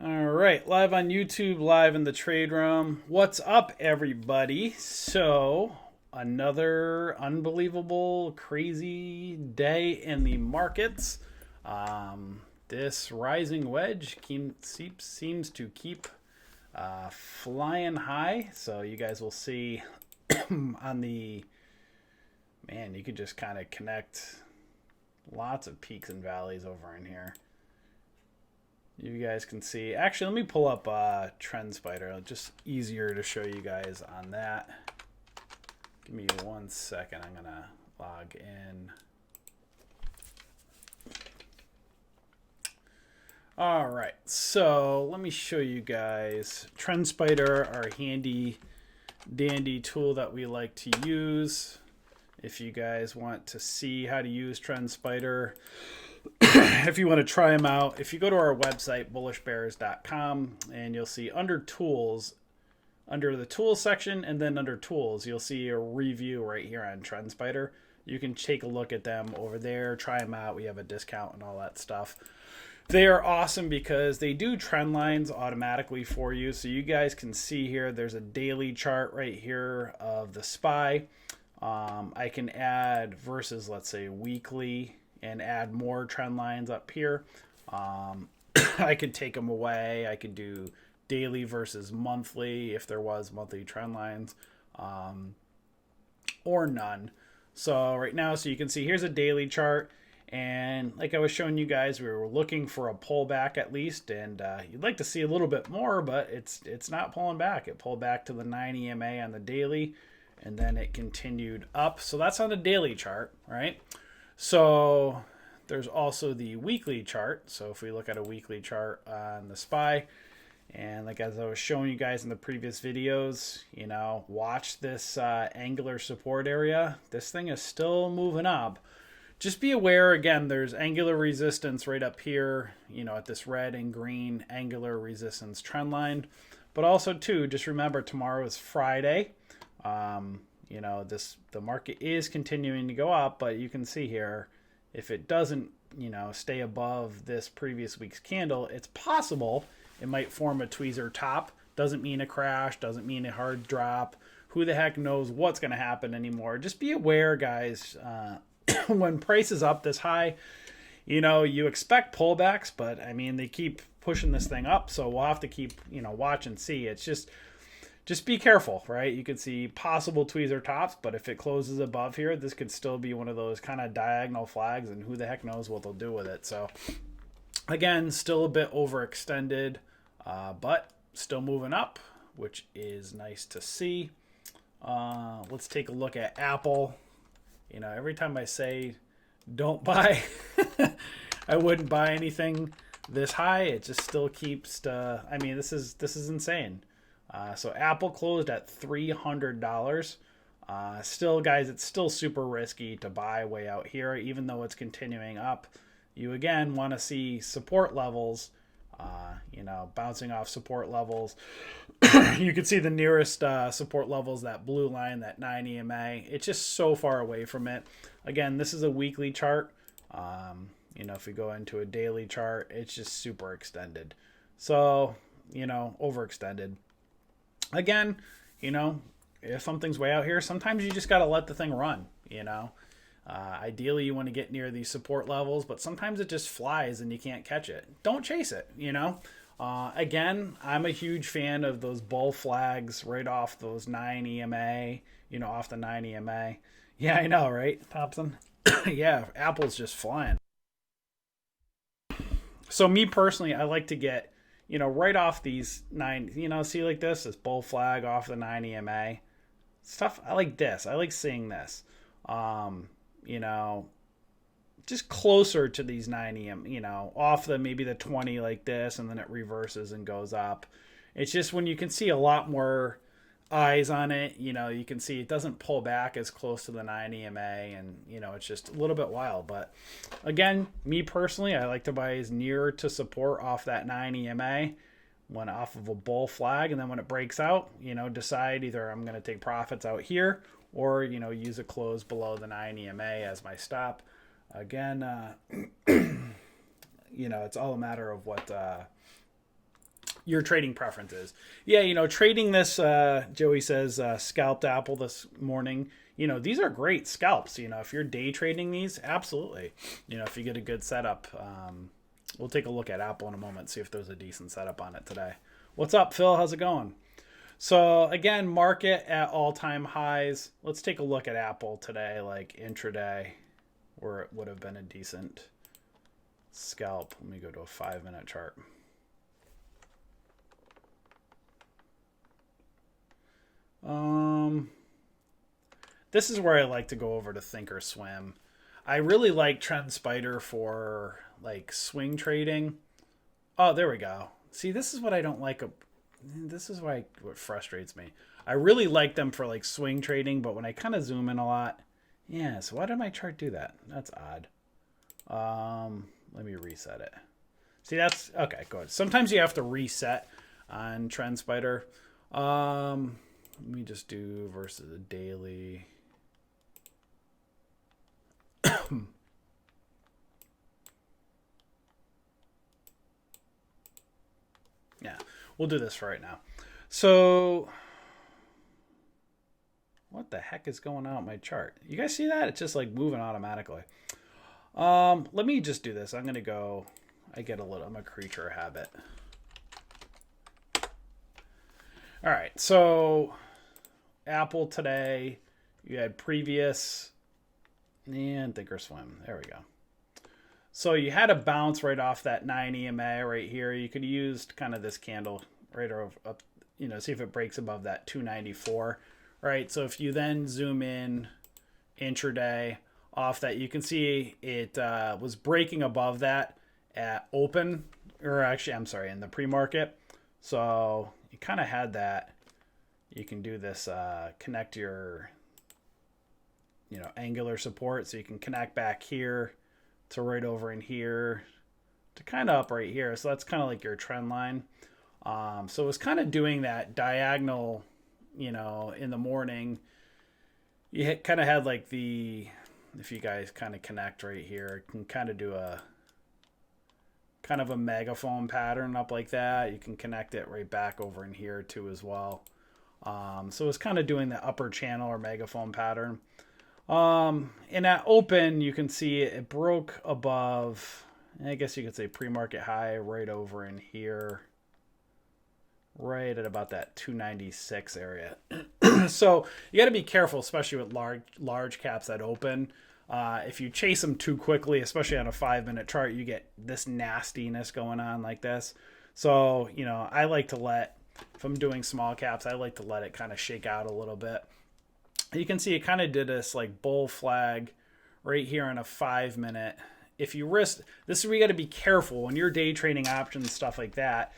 All right, live on YouTube, live in the trade room. What's up, everybody? So, another unbelievable, crazy day in the markets. This rising wedge seems to keep flying high. So, you guys will see on the man, you could just kind of connect lots of peaks and valleys over in here. You guys can see. Actually, let me pull up TrendSpider. Just easier to show you guys on that. Give me 1 second. I'm gonna log in. All right. So let me show you guys TrendSpider, our handy dandy tool that we like to use. If you guys want to see how to use TrendSpider, if you want to try them out, if you go to our website, bullishbears.com, and you'll see under tools, under the tools section, and then under tools, you'll see a review right here on TrendSpider. You can take a look at them over there, try them out. We have a discount and all that stuff. They are awesome because they do trend lines automatically for you. So you guys can see here, there's a daily chart right here of the SPY. I can add versus, let's say, weekly, and add more trend lines up here. I could take them away. I could do daily versus monthly if there was monthly trend lines, or none. So right now, so you can see here's a daily chart. And like I was showing you guys, we were looking for a pullback at least, and you'd like to see a little bit more, but it's not pulling back. It pulled back to the 9 EMA on the daily, and then it continued up. So that's on the daily chart, right? So there's also the weekly chart. So if we look at a weekly chart on the SPY, and like as I was showing you guys in the previous videos, you know, watch this angular support area. This thing is still moving up. Just be aware, again, there's angular resistance right up here, you know, at this red and green angular resistance trend line. But also, too, just remember tomorrow is Friday. You know, the market is continuing to go up, but you can see here, if it doesn't, you know, stay above this previous week's candle, it's possible it might form a tweezer top. Doesn't mean a crash, doesn't mean a hard drop. Who the heck knows what's going to happen anymore? Just be aware, guys, when price is up this high, you know, you expect pullbacks, but I mean, they keep pushing this thing up, so we'll have to keep, you know, watch and see. It's just be careful, right? You could see possible tweezer tops, but if it closes above here, this could still be one of those kind of diagonal flags, and who the heck knows what they'll do with it. So again, still a bit overextended, but still moving up, which is nice to see. Let's take a look at Apple. You know, every time I say don't buy, I wouldn't buy anything this high. It just still keeps, I mean, this is insane. So Apple closed at $300. Still, guys, it's still super risky to buy way out here, even though it's continuing up. You, again, want to see support levels, you know, bouncing off support levels. You can see the nearest support levels, that blue line, that 9 EMA. It's just so far away from it. Again, this is a weekly chart. You know, if we go into a daily chart, it's just super extended. So, you know, overextended. Again, you know, if something's way out here, sometimes you just got to let the thing run, you know. Ideally, you want to get near these support levels, but sometimes it just flies and you can't catch it. Don't chase it, you know. Again, I'm a huge fan of those bull flags right off those 9 EMA, you know, off the 9 EMA. Yeah, I know, right, Thompson? Yeah, Apple's just flying. So me personally, I like to get, you know, right off these 9, you know, see like this bull flag off the 9 EMA. Stuff, I like this. I like seeing this. You know, just closer to these 9 EM, you know, off the maybe the 20 like this, and then it reverses and goes up. It's just when you can see a lot more eyes on it, you know, you can see it doesn't pull back as close to the 9 EMA, and, you know, it's just a little bit wild. But again, me personally, I like to buy as near to support off that 9 EMA when off of a bull flag, and then when it breaks out, you know, decide either I'm going to take profits out here or, you know, use a close below the 9 EMA as my stop. Again, you know, it's all a matter of what your trading preferences. Yeah, trading this, Joey says, scalped Apple this morning. These are great scalps. If you're day trading these, absolutely. If you get a good setup, we'll take a look at Apple in a moment, see if there's a decent setup on it today. What's up, Phil? How's it going? So again, market at all-time highs. Let's take a look at Apple today, like intraday, where it would have been a decent scalp. Let me go to a 5-minute chart. This is where I like to go over to Thinkorswim. I really like TrendSpider for like swing trading. Oh, there we go. See, this is what I don't like. This is what frustrates me. I really like them for like swing trading, but when I kind of zoom in a lot, yeah. So why did my chart do that? That's odd. Let me reset it. See, that's okay. Good. Sometimes you have to reset on TrendSpider. Let me just do versus a daily. Yeah, we'll do this for right now. So what the heck is going on with my chart? You guys see that? It's just like moving automatically. Let me just do this. I'm going to go, I'm a creature of habit. All right. So Apple today, you had previous and Thinkorswim. There we go. So you had a bounce right off that 9 EMA right here. You could have used kind of this candle right up, see if it breaks above that 294, right? So if you then zoom in intraday off that, you can see it was breaking above that at open, or actually, I'm sorry, in the pre-market. So you kind of had that. You can do this, connect your, angular support. So you can connect back here to right over in here to kind of up right here. So that's kind of like your trend line. So it was kind of doing that diagonal, in the morning. You kind of had like if you guys kind of connect right here, it can kind of do a kind of a megaphone pattern up like that. You can connect it right back over in here too as well. So it's kind of doing the upper channel or megaphone pattern. And at open, you can see it broke above, I guess you could say pre-market high right over in here, right at about that 296 area. So you got to be careful, especially with large caps at open. If you chase them too quickly, especially on a 5-minute chart, you get this nastiness going on like this. So, I like to if I'm doing small caps, I like to let it kind of shake out a little bit. You can see it kind of did this like bull flag right here on a 5-minute. If you risk, this is where you got to be careful when you're day trading options, stuff like that.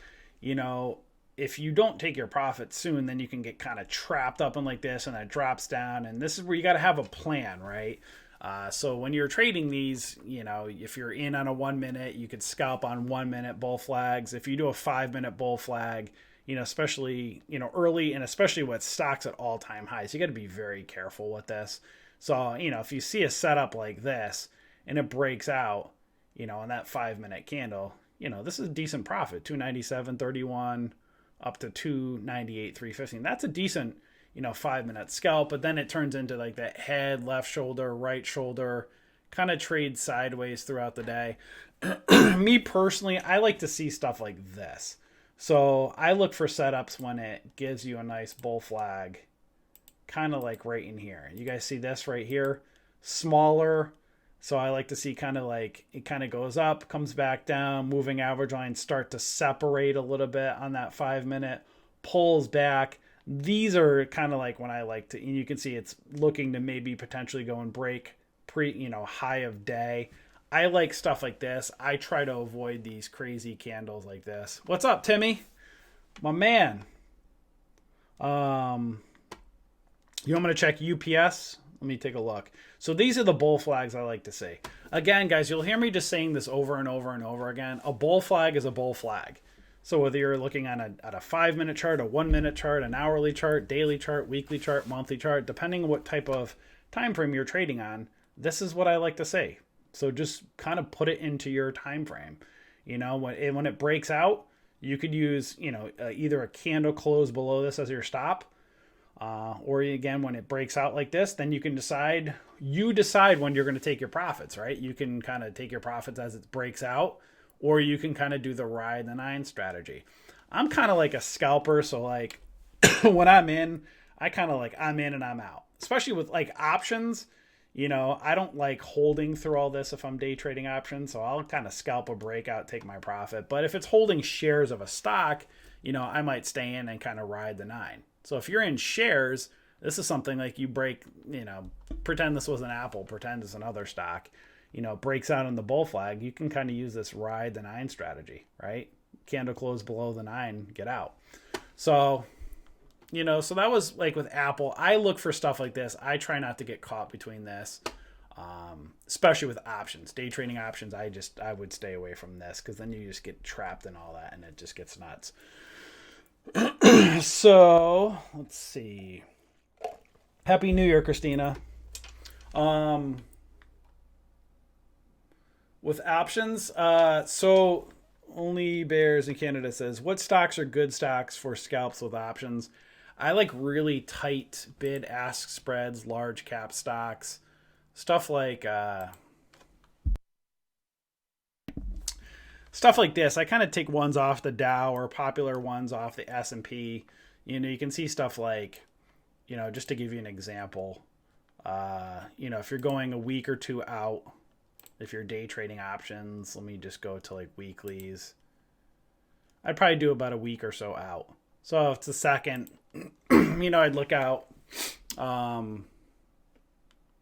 If you don't take your profits soon, then you can get kind of trapped up in like this and it drops down. And this is where you got to have a plan, right? So when you're trading these, if you're in on a 1 minute, you could scalp on 1 minute bull flags. If you do a 5-minute bull flag, especially, early and especially with stocks at all-time highs, you got to be very careful with this. So, if you see a setup like this and it breaks out, on that 5-minute candle, this is a decent profit, 297.31 up to 298.315. That's a decent, 5-minute scalp, but then it turns into like that head, left shoulder, right shoulder, kind of trade sideways throughout the day. Me personally, I like to see stuff like this. So I look for setups when it gives you a nice bull flag, kind of like right in here. You guys see this right here? Smaller. So I like to see kind of like it kind of goes up, comes back down, moving average lines start to separate a little bit on that 5-minute, pulls back. These are kind of like when I like to, and you can see it's looking to maybe potentially go and break high of day. I like stuff like this. I try to avoid these crazy candles like this. What's up, Timmy? My man. You want me to check UPS? Let me take a look. So these are the bull flags I like to see. Again, guys, you'll hear me just saying this over and over and over again. A bull flag is a bull flag. So whether you're looking at a 5-minute chart, a 1-minute chart, an hourly chart, daily chart, weekly chart, monthly chart, depending on what type of time frame you're trading on, this is what I like to say. So just kind of put it into your time frame. When it breaks out, You could use, either a candle close below this as your stop, or again, when it breaks out like this, then you decide when you're going to take your profits, right? You can kind of take your profits as it breaks out, or you can kind of do the ride the 9 strategy. I'm kind of like a scalper. So like when I'm in, I kind of like, I'm in and I'm out, especially with like options. I don't like holding through all this if I'm day trading options. So I'll kind of scalp a breakout, take my profit. But if it's holding shares of a stock, I might stay in and kind of ride the 9. So if you're in shares, this is something like you break, pretend this was an Apple, pretend it's another stock, breaks out in the bull flag. You can kind of use this ride the 9 strategy, right? Candle close below the 9, get out. So so that was like with Apple. I look for stuff like this. I try not to get caught between this, especially with options, day trading options. I would stay away from this because then you just get trapped in all that and it just gets nuts. So let's see. Happy New Year, Christina. With options, so only Bears in Canada says, what stocks are good stocks for scalps with options? I like really tight bid ask spreads, large cap stocks, stuff like this. I kind of take ones off the Dow or popular ones off the S&P. You can see stuff like, just to give you an example, if you're going a week or two out, if you're day trading options, let me just go to like weeklies. I'd probably do about a week or so out. So if it's the second, I'd look out, a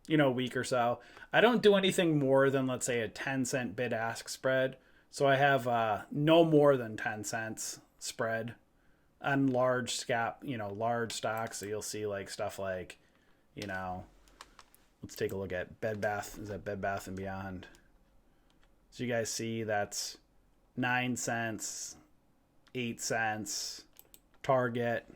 week or so. I don't do anything more than, let's say, a 10-cent bid ask spread. So I have no more than 10 cents spread on large stocks. So you'll see like stuff like, let's take a look at Bed Bath. Is that Bed Bath and Beyond? So you guys see that's 9 cents, 8 cents, Target,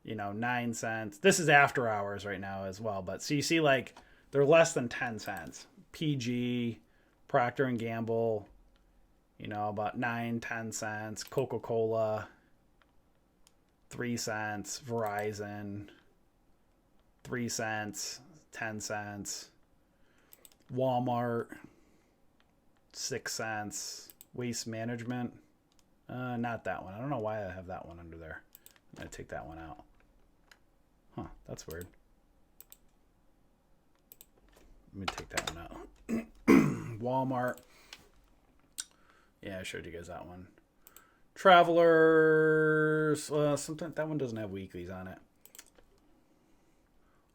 9 cents. This is after hours right now as well. But so you see like they're less than 10 cents. PG, Procter and Gamble, about 9-10 cents. Coca-Cola, 3 cents. Verizon, 3 cents, 10 cents. Walmart, 6 cents. Waste Management, not that one. I don't know why I have that one under there. I'm going to take that one out. Huh, that's weird. Let me take that one out. Walmart. Yeah, I showed you guys that one. Travelers. Something that one doesn't have weeklies on it.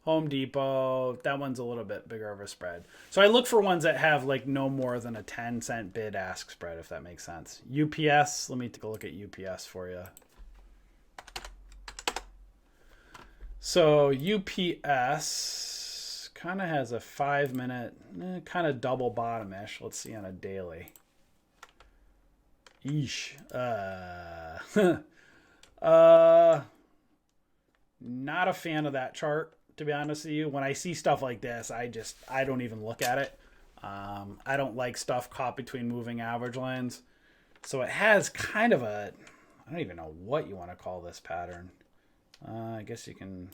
Home Depot. That one's a little bit bigger of a spread. So I look for ones that have like no more than a 10-cent bid ask spread, if that makes sense. UPS. Let me take a look at UPS for you. So UPS kind of has a 5-minute, kind of double bottom-ish. Let's see on a daily. Eesh. Not a fan of that chart, to be honest with you. When I see stuff like this, I don't even look at it. I don't like stuff caught between moving average lines. So it has kind of I don't even know what you want to call this pattern. I guess you can,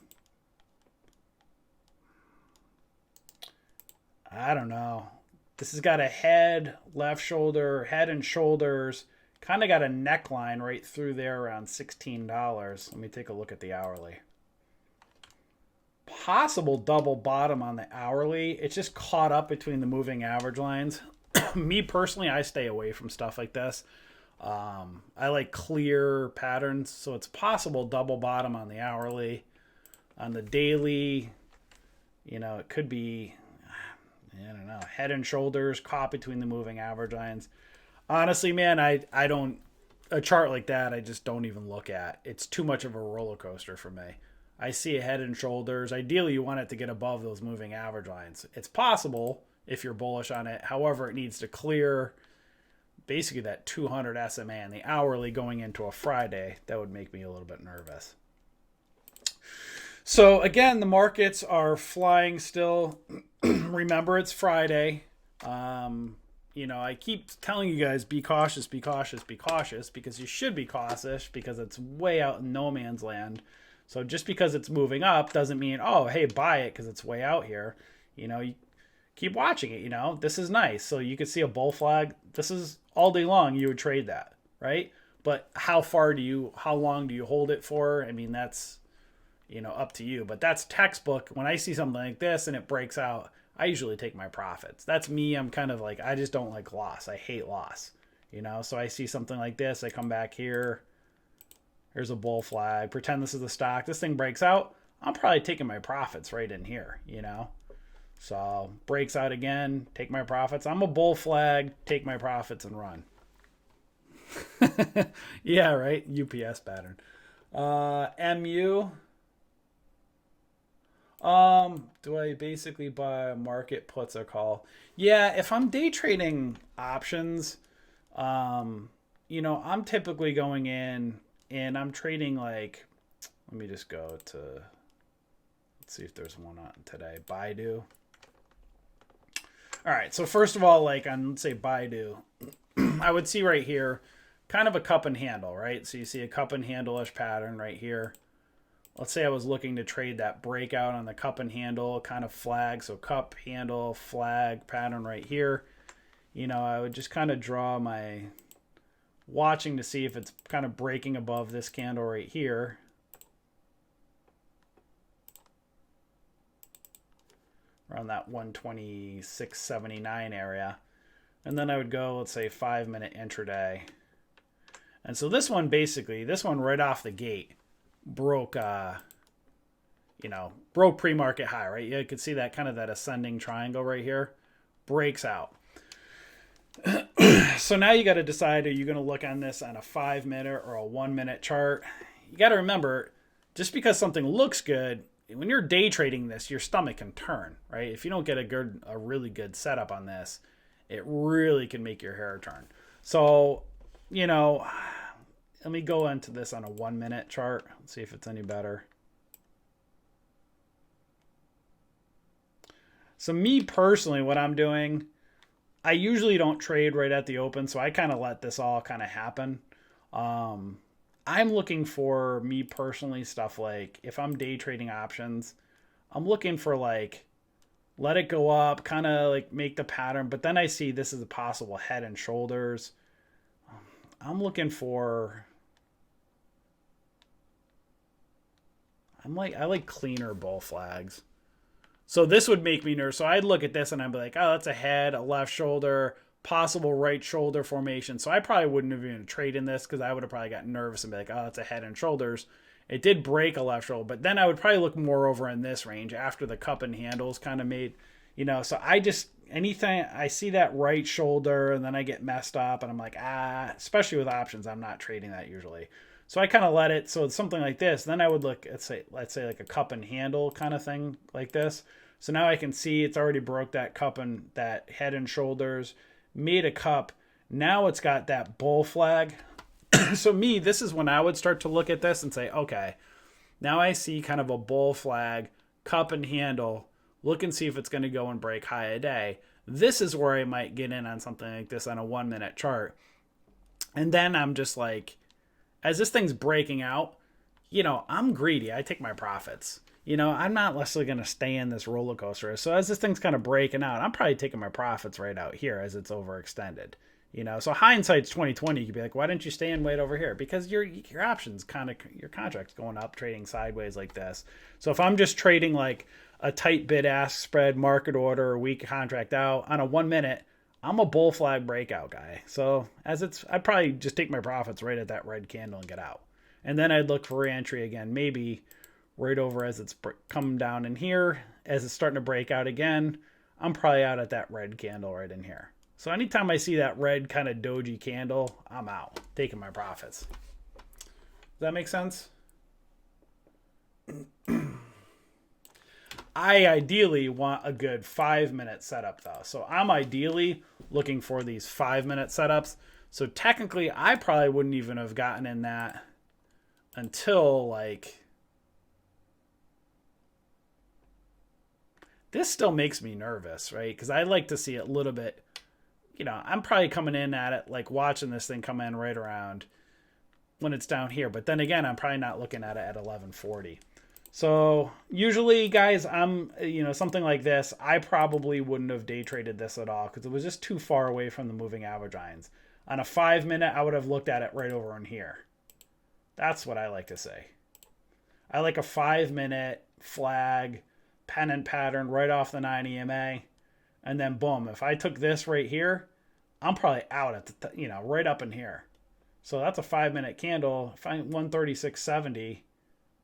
I don't know. This has got a head, left shoulder, head and shoulders, kind of got a neckline right through there around $16. Let me take a look at the hourly. Possible double bottom on the hourly. It's just caught up between the moving average lines. Me personally, I stay away from stuff like this. I like clear patterns, so it's possible double bottom on the hourly. On the daily, it could be, I don't know, head and shoulders caught between the moving average lines. Honestly, man, I don't, a chart like that, I just don't even look at. It's too much of a roller coaster for me. I see a head and shoulders. Ideally, you want it to get above those moving average lines. It's possible if you're bullish on it. However, it needs to clear basically that 200 SMA and the hourly going into a Friday. That would make me a little bit nervous. So again, the markets are flying still. Remember, it's Friday. you know, I keep telling you guys, be cautious, be cautious, be cautious, because you should be cautious because it's way out in no man's land. So just because it's moving up doesn't mean, oh, hey, buy it because it's way out here. You know, you keep watching it, you know, this is nice. So you could see a bull flag. This is all day long. You would trade that, right? But how long do you hold it for? I mean, that's, you know, up to you, but that's textbook. When I see something like this and it breaks out, I usually take my profits. That's me. I'm kind of like, I just don't like loss. I hate loss, you know? So I see something like this. I come back here. Here's a bull flag. Pretend this is the stock. This thing breaks out. I'm probably taking my profits right in here, you know? So breaks out again, take my profits. I'm a bull flag, take my profits and run. Yeah, right. UPS pattern. MU. Do I basically buy market puts or call? Yeah, if I'm day trading options, you know, I'm typically going in and I'm trading like, let me just go to, let's see if there's one on today. Baidu. All right, so first of all, like on, let's say Baidu, I would see right here, kind of a cup and handle, right? So you see a cup and handle-ish pattern right here. Let's say I was looking to trade that breakout on the cup and handle kind of flag. So cup, handle, flag pattern right here. You know, I would just kind of draw my watching to see if it's kind of breaking above this candle right here. Around that 126.79 area. And then I would go, let's say 5-minute intraday. And so this one basically, this one right off the gate broke, you know, broke pre-market high, right? You could see that kind of that ascending triangle right here breaks out. So now you got to decide, are you going to look on this on a 5-minute or a 1-minute chart? You got to remember, just because something looks good, when you're day trading this, your stomach can turn, right? If you don't get a really good setup on this, it really can make your hair turn. So, you know, let me go into this on a 1-minute chart. Let's see if it's any better. So me personally, what I'm doing, I usually don't trade right at the open, so I kind of let this all kind of happen. I'm looking for, me personally, stuff like, if I'm day trading options, I'm looking for like, let it go up, kind of like make the pattern, but then I see this is a possible head and shoulders. I'm looking for, I like cleaner bull flags. So this would make me nervous. So I'd look at this and I'd be like, oh, that's a head, a left shoulder, possible right shoulder formation. So I probably wouldn't have even traded in this because I would have probably gotten nervous and be like, oh, that's a head and shoulders. It did break a left shoulder, but then I would probably look more over in this range after the cup and handles kind of made, you know, so I just, anything, I see that right shoulder and then I get messed up and I'm like, especially with options, I'm not trading that usually. So I kind of let it, so it's something like this. Then I would look, let's say like a cup and handle kind of thing like this. So now I can see it's already broke that cup and that head and shoulders, made a cup. Now it's got that bull flag. So me, this is when I would start to look at this and say, okay, now I see kind of a bull flag, cup and handle, look and see if it's going to go and break high a day. This is where I might get in on something like this on a 1-minute chart. And then I'm just like, as this thing's breaking out, you know, I'm greedy. I take my profits. You know, I'm not necessarily going to stay in this roller coaster. So as this thing's kind of breaking out, I'm probably taking my profits right out here as it's overextended. You know, so hindsight's 2020. You could be like, why didn't you stay in wait over here? Because your options kind of, your contract's going up, trading sideways like this. So if I'm just trading like a tight bid-ask spread market order, a week contract out on a 1-minute, I'm a bull flag breakout guy. So as it's, I'd probably just take my profits right at that red candle and get out. And then I'd look for re-entry again, maybe right over as it's coming down in here. As it's starting to break out again, I'm probably out at that red candle right in here. So anytime I see that red kind of doji candle, I'm out, taking my profits. Does that make sense? I ideally want a good 5-minute setup though. So I'm ideally looking for these 5-minute setups. So technically I probably wouldn't even have gotten in that until like, this still makes me nervous, right? Because I like to see it a little bit, you know, I'm probably coming in at it, like watching this thing come in right around when it's down here. But then again, I'm probably not looking at it at 1140. So usually, guys, you know, something like this, I probably wouldn't have day traded this at all because it was just too far away from the moving average lines. On a 5 minute, I would have looked at it right over in here. That's what I like to say. I like a 5 minute flag, pennant pattern right off the 9 EMA. And then boom, if I took this right here, I'm probably out at the, you know, right up in here. So that's a 5 minute candle. If I'm 136.70,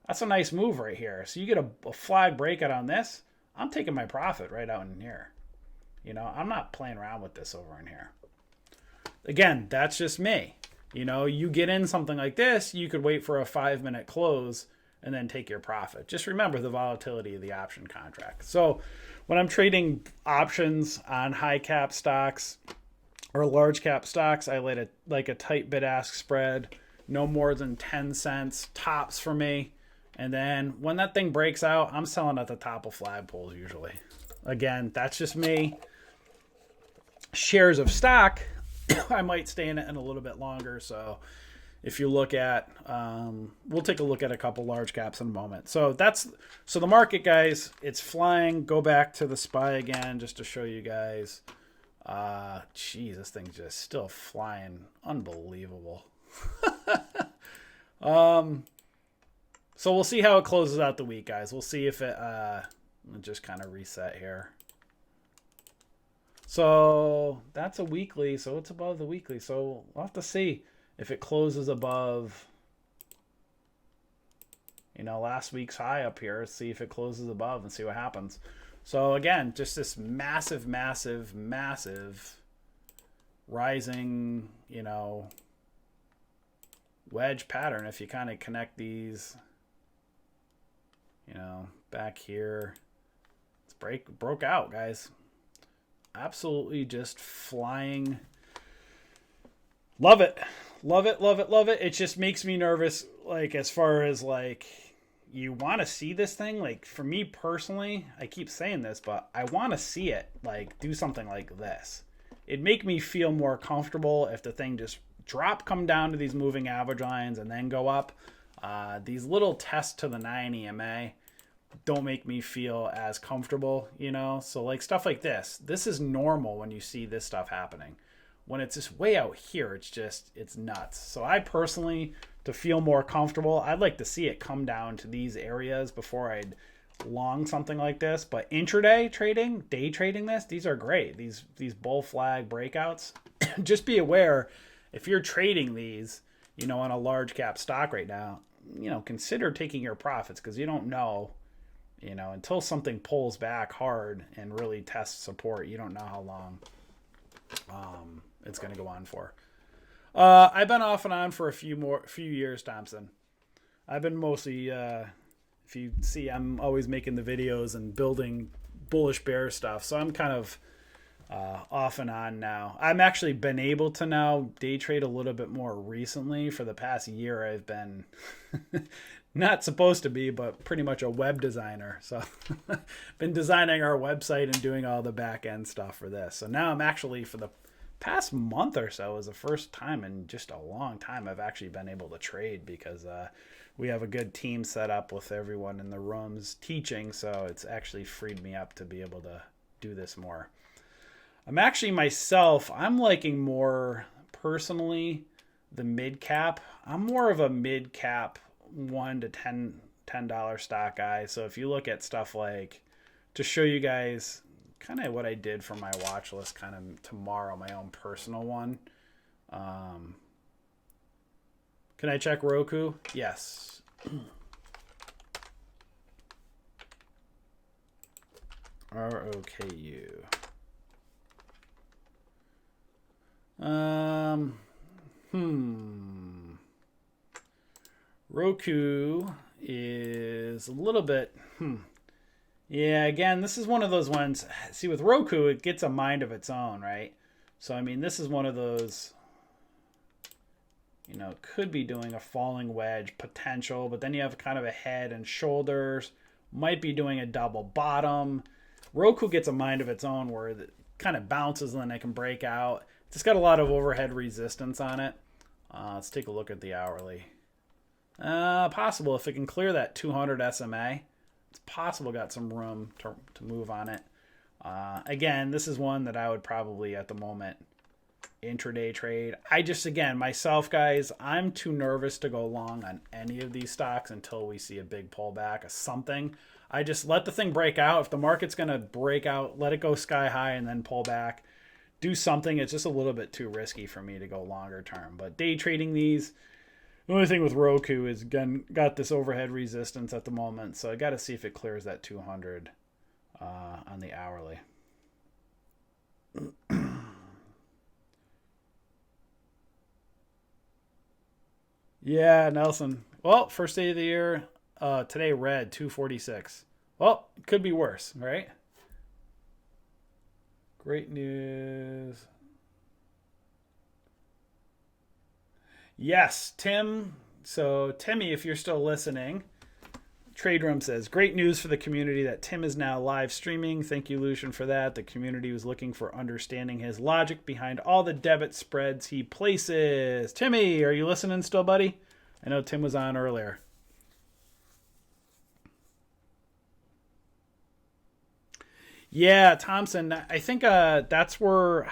that's a nice move right here. So you get a flag breakout on this, I'm taking my profit right out in here. You know, I'm not playing around with this over in here. Again, that's just me. You know, you get in something like this, you could wait for a 5 minute close and then take your profit. Just remember the volatility of the option contract. So when I'm trading options on high cap stocks or large cap stocks, I like a tight bid ask spread, no more than 10 cents tops for me. And then when that thing breaks out, I'm selling at the top of flagpoles usually. Again, that's just me. Shares of stock, I might stay in it in a little bit longer. So if you look at, we'll take a look at a couple large caps in a moment. So the market, guys, it's flying. Go back to the SPY again just to show you guys. Geez, this thing's just still flying. Unbelievable. So we'll see how it closes out the week, guys. We'll see if it, just kind of reset here. So that's a weekly, so it's above the weekly. So we'll have to see if it closes above, you know, last week's high up here. See if it closes above and see what happens. So again, just this massive, massive, massive rising, you know, wedge pattern. If you kind of connect these, you know, back here, it's broke out, guys. Absolutely just flying. Love it. Love it, love it, love it. It just makes me nervous, like, as far as, like, you want to see this thing. Like, for me personally, I keep saying this, but I want to see it, like, do something like this. It'd make me feel more comfortable if the thing just come down to these moving average lines and then go up. These little tests to the 9 EMA don't make me feel as comfortable, you know? So like stuff like this is normal when you see this stuff happening. When it's just way out here, it's nuts. So I personally, to feel more comfortable, I'd like to see it come down to these areas before I'd long something like this. But intraday trading, day trading these are great. These bull flag breakouts. Just be aware, if you're trading these, you know, on a large cap stock right now, you know, consider taking your profits because you don't know, you know, until something pulls back hard and really tests support, you don't know how long it's going to go on for. I've been off and on for a few years, Thompson. I've been mostly, if you see, I'm always making the videos and building bullish bear stuff. So I'm kind of off and on now. I'm actually been able to now day trade a little bit more recently. For the past year, I've been not supposed to be, but pretty much a web designer. So been designing our website and doing all the back end stuff for this. So now I'm actually, for the past month or so, is the first time in just a long time I've actually been able to trade because we have a good team set up with everyone in the rooms teaching. So it's actually freed me up to be able to do this more. I'm actually myself, I'm liking more personally the mid cap. I'm more of a mid cap $1 to $10 stock guy. So if you look at stuff like, to show you guys kind of what I did for my watch list kind of tomorrow, my own personal one. Can I check Roku? Yes. ROKU. Roku is a little bit, yeah, again, this is one of those ones. See, with Roku, it gets a mind of its own, right? So, I mean, this is one of those, you know, could be doing a falling wedge potential, but then you have kind of a head and shoulders, might be doing a double bottom. Roku gets a mind of its own where kind of bounces and then it can break out. It's got a lot of overhead resistance on it. Let's take a look at the hourly. Possible if it can clear that 200 SMA. It's possible got some room to move on it. Again, this is one that I would probably at the moment intraday trade. I just, again, myself, guys, I'm too nervous to go long on any of these stocks until we see a big pullback or something. I just let the thing break out. If the market's going to break out, let it go sky high and then pull back. Do something. It's just a little bit too risky for me to go longer term. But day trading these, the only thing with Roku is, again, got this overhead resistance at the moment. So I got to see if it clears that 200 on the hourly. Yeah, Nelson. Well, first day of the year. Today red 246. Well, it could be worse, right? Great news. Yes, Tim. So, Timmy, if you're still listening, Trade Room says, great news for the community that Tim is now live streaming. Thank you, Lucian, for that. The community was looking for understanding his logic behind all the debit spreads he places. Timmy, are you listening still, buddy? I know Tim was on earlier. Yeah, Thompson, I think that's where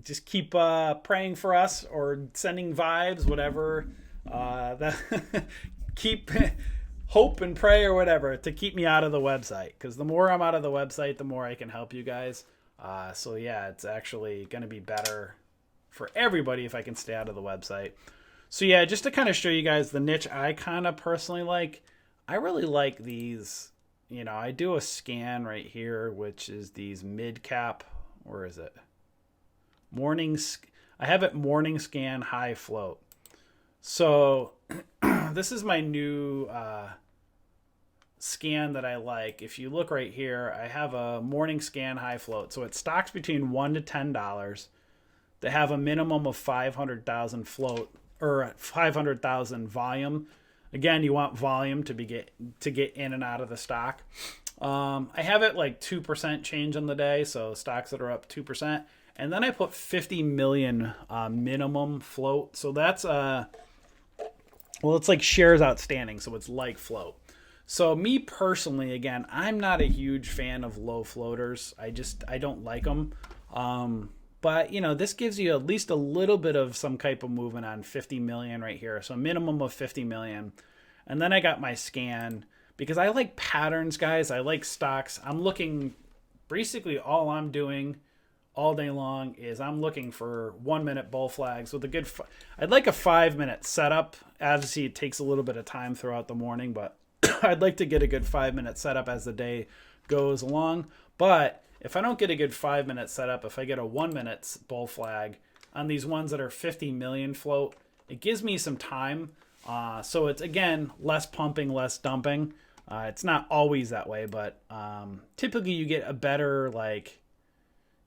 just keep praying for us or sending vibes, whatever. That keep hope and pray or whatever to keep me out of the website, because the more I'm out of the website, the more I can help you guys. So yeah, it's actually going to be better for everybody if I can stay out of the website. So yeah, just to kind of show you guys the niche I kind of personally like, I really like these. You know, I do a scan right here, which is these mid cap. Where is it? I have it morning scan, high float. So this is my new scan that I like. If you look right here, I have a morning scan, high float. So it stocks between $1 to $10. They have a minimum of 500,000 float or 500,000 volume. Again, you want volume to get in and out of the stock. I have it like 2% change on the day, so stocks that are up 2%. And then I put 50 million minimum float. So that's, well, it's like shares outstanding, so it's like float. So me personally, again, I'm not a huge fan of low floaters. I don't like them. But, you know, this gives you at least a little bit of some type of movement on 50 million right here. So a minimum of 50 million. And then I got my scan because I like patterns, guys. I like stocks. I'm looking, basically all I'm doing all day long is I'm looking for 1 minute bull flags with a good, I'd like a 5 minute setup. Obviously it takes a little bit of time throughout the morning, but I'd like to get a good 5 minute setup as the day goes along. But if I don't get a good 5 minute setup, if I get a 1 minute bull flag on these ones that are 50 million float, it gives me some time. So it's, again, less pumping, less dumping. It's not always that way, but typically you get a better, like,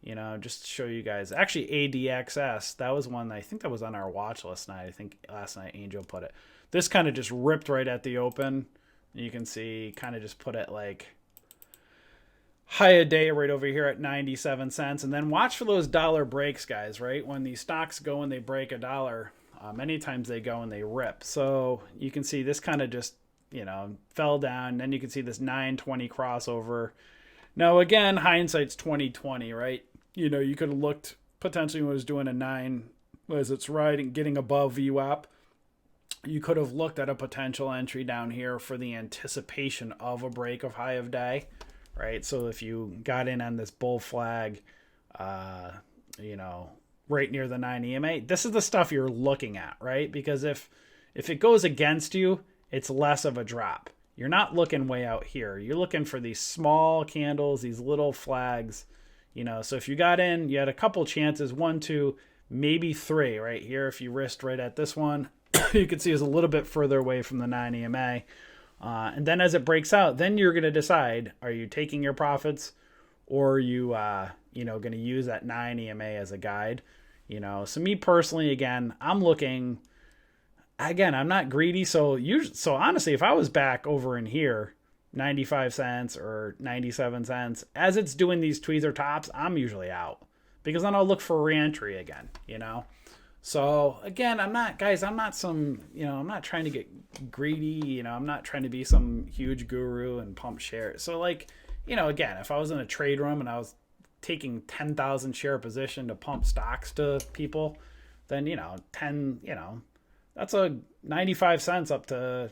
you know, just to show you guys. Actually, ADXS, that was one, I think that was on our watch last night. I think last night Angel put it. This kind of just ripped right at the open. You can see kind of just put it like high a day right over here at 97 cents. And then watch for those dollar breaks, guys, right? When these stocks go and they break a dollar, many times they go and they rip. So you can see this kind of just, you know, fell down. Then you can see this 920 crossover. Now, again, hindsight's 2020, right? You know, you could have looked potentially when it was doing a 9 as it's riding, getting above VWAP. You could have looked at a potential entry down here for the anticipation of a break of high of day, right? So if you got in on this bull flag, you know, right near the 9 EMA, this is the stuff you're looking at, right? Because if it goes against you, it's less of a drop. You're not looking way out here. You're looking for these small candles, these little flags, you know. So if you got in, you had a couple chances, 1, 2, maybe 3 right here. If you risked right at this one, you can see it's a little bit further away from the 9 EMA. And then as it breaks out, then you're going to decide, are you taking your profits or are you, you know, going to use that 9 EMA as a guide? You know, so me personally, again, I'm looking, again, I'm not greedy. So honestly, if I was back over in here, 95 cents or 97 cents, as it's doing these tweezer tops, I'm usually out because then I'll look for reentry again, you know? So again, I'm not some, I'm not trying to get greedy, I'm not trying to be some huge guru and pump shares. So like, again, if I was in a trade room and I was taking 10,000 share position to pump stocks to people, then, 10, that's a 95 cents up to,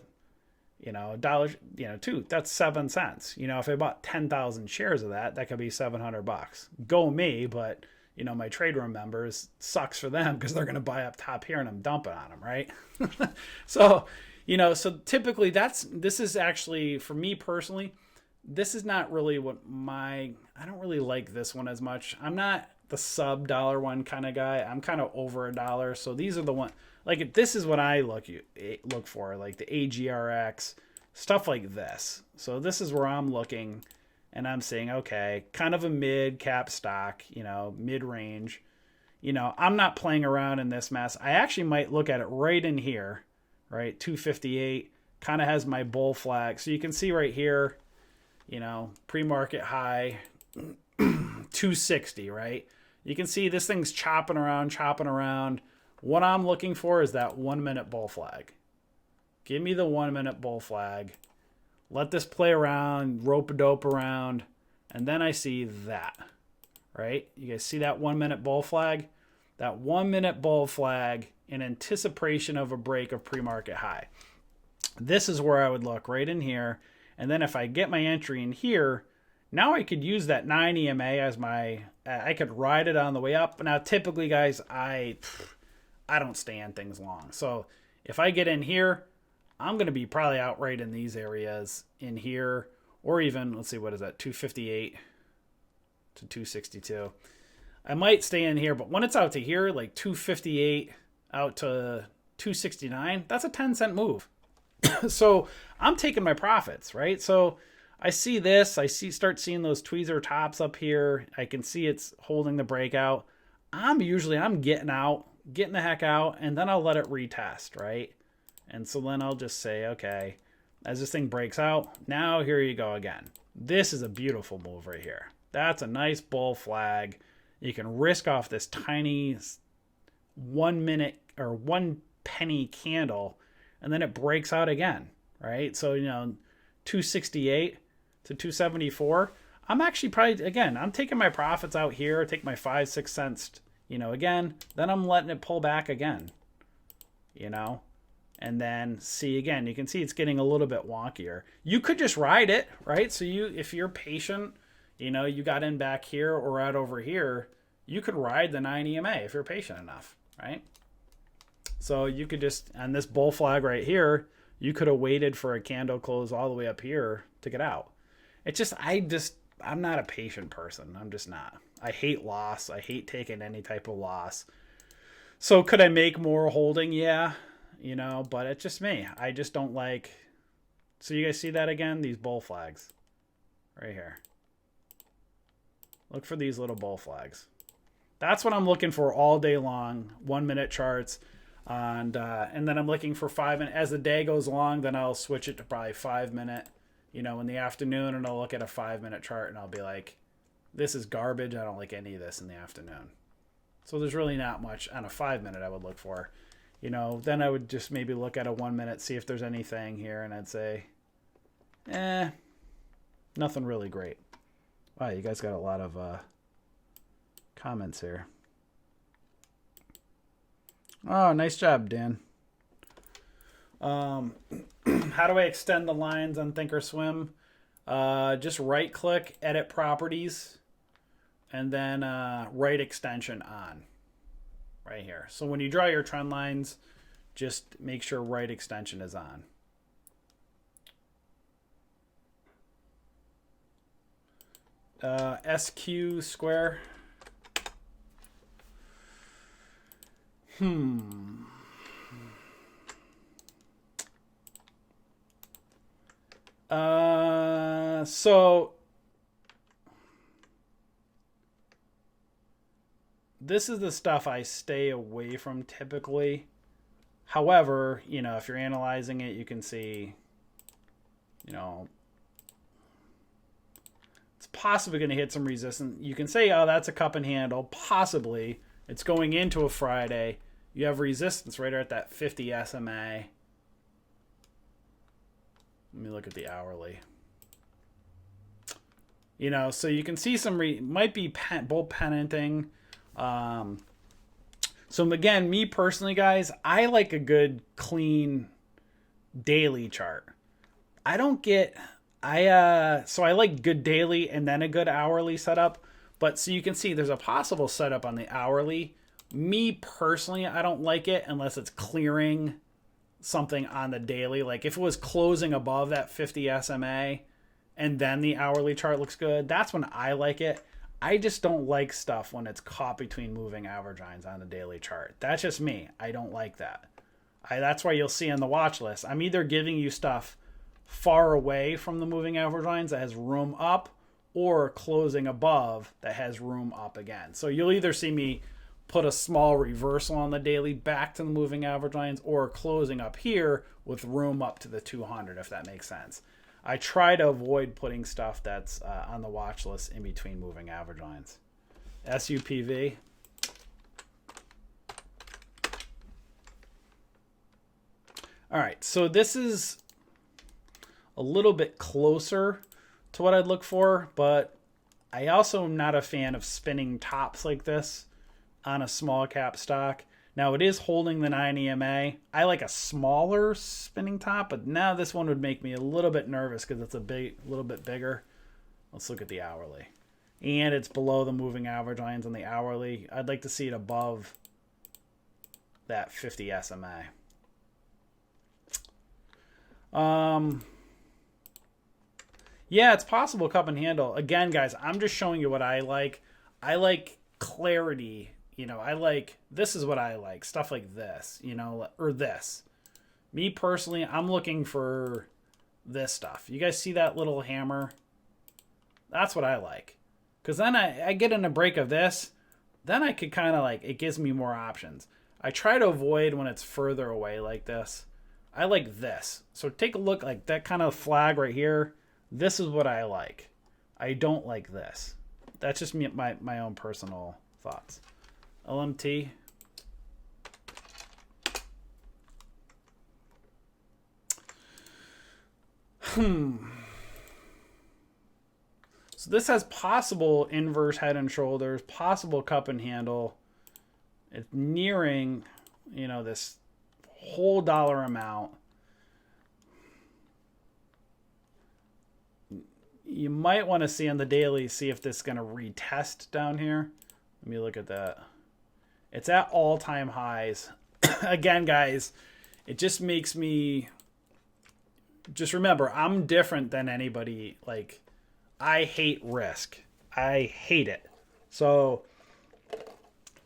$1, two, that's 7 cents. If I bought 10,000 shares of that, that could be $700. Go me, but my trade room members, sucks for them because they're going to buy up top here and I'm dumping on them, right? So, so typically this is actually, for me personally, this is not really I don't really like this one as much. I'm not the sub dollar one kind of guy. I'm kind of over $1. So these are the one, like this is what I look for, like the AGRX, stuff like this. So this is where I'm looking and I'm saying, okay, kind of a mid cap stock, mid range. I'm not playing around in this mess. I actually might look at it right in here, right? 258 kind of has my bull flag. So you can see right here, pre-market high 260, right? You can see this thing's chopping around. What I'm looking for is that 1 minute bull flag. Give me the 1 minute bull flag. Let this play around, rope-a-dope around, and then I see that, right? You guys see that 1 minute bull flag? That 1 minute bull flag in anticipation of a break of pre-market high. This is where I would look, right in here. And then if I get my entry in here, now I could use that 9 EMA as I could ride it on the way up. Now, typically, guys, I don't stand things long. So if I get in here, I'm going to be probably out right in these areas in here, or even, let's see, what is that, 258 to 262. I might stay in here, but when it's out to here, like 258 out to 269, that's a 10-cent move. So I'm taking my profits, right? So I see this, start seeing those tweezer tops up here. I can see it's holding the breakout. I'm getting the heck out, and then I'll let it retest, right? And so then I'll just say, okay, as this thing breaks out, now here you go again. This is a beautiful move right here. That's a nice bull flag. You can risk off this tiny 1 minute or 1 penny candle, and then it breaks out again, right? So, 268 to 274. I'm actually probably, again, I'm taking my profits out here, take my 5-6 cents, again, then I'm letting it pull back again, and then see again, you can see it's getting a little bit wonkier. You could just ride it, right? So if you're patient, you got in back here or out over here, you could ride the 9 EMA if you're patient enough, right? So you could just, on this bull flag right here, you could have waited for a candle close all the way up here to get out. I'm not a patient person. I'm just not. I hate loss. I hate taking any type of loss. So could I make more holding? Yeah, but it's just me. I just don't like. So you guys see that again? These bull flags right here. Look for these little bull flags. That's what I'm looking for all day long. 1 minute charts. And then I'm looking for 5 minutes. As the day goes along, then I'll switch it to probably 5 minute, in the afternoon, and I'll look at a 5 minute chart and I'll be like, this is garbage. I don't like any of this in the afternoon. So there's really not much on a 5 minute I would look for. Then I would just maybe look at a 1 minute, see if there's anything here, and I'd say, nothing really great. Wow, you guys got a lot of comments here. Oh, nice job, Dan. How do I extend the lines on Thinkorswim? Just right click, edit properties, and then right extension on right here. So when you draw your trend lines, just make sure right extension is on. SQ square. So this is the stuff I stay away from typically. However, if you're analyzing it, you can see, possibly going to hit some resistance. You can say, oh, that's a cup and handle. Possibly. It's going into a Friday. You have resistance right at that 50 SMA. Let me look at the hourly. You know, so you can see some might be bull pennanting. So again, me personally, guys, I like a good clean daily chart. I don't get so I like good daily and then a good hourly setup. But so you can see there's a possible setup on the hourly. Me personally, I don't like it unless it's clearing something on the daily. Like if it was closing above that 50 SMA and then the hourly chart looks good, that's when I like it. I just don't like stuff when it's caught between moving average lines on the daily chart. That's just me. I don't like that. That's why you'll see on the watch list, I'm either giving you stuff far away from the moving average lines that has room up, or closing above that has room up again. So you'll either see me put a small reversal on the daily back to the moving average lines, or closing up here with room up to the 200, if that makes sense. I try to avoid putting stuff that's on the watch list in between moving average lines. SUPV. All right, so this is a little bit closer to what I'd look for, but I also am not a fan of spinning tops like this on a small cap stock. Now it is holding the 9 EMA. I like a smaller spinning top, but now this one would make me a little bit nervous because it's a little bit bigger. Let's look at the hourly. And it's below the moving average lines on the hourly. I'd like to see it above that 50 SMA. Yeah, it's possible cup and handle. Again, guys, I'm just showing you what I like. I like clarity. You know, this is what I like. Stuff like this, you know, or this. Me personally, I'm looking for this stuff. You guys see that little hammer? That's what I like. Because then I get in a break of this. Then I could kind of like, it gives me more options. I try to avoid when it's further away like this. I like this. So take a look, like that kind of flag right here. This is what I like. I don't like this. That's just me, my own personal thoughts. LMT. So this has possible inverse head and shoulders, possible cup and handle. It's nearing, you know, this whole dollar amount. You might want to see on the daily, see if this is going to retest down here. Let me look at that. It's at all-time highs. Again, guys, it just makes me... Just remember, I'm different than anybody. Like, I hate risk. I hate it. So,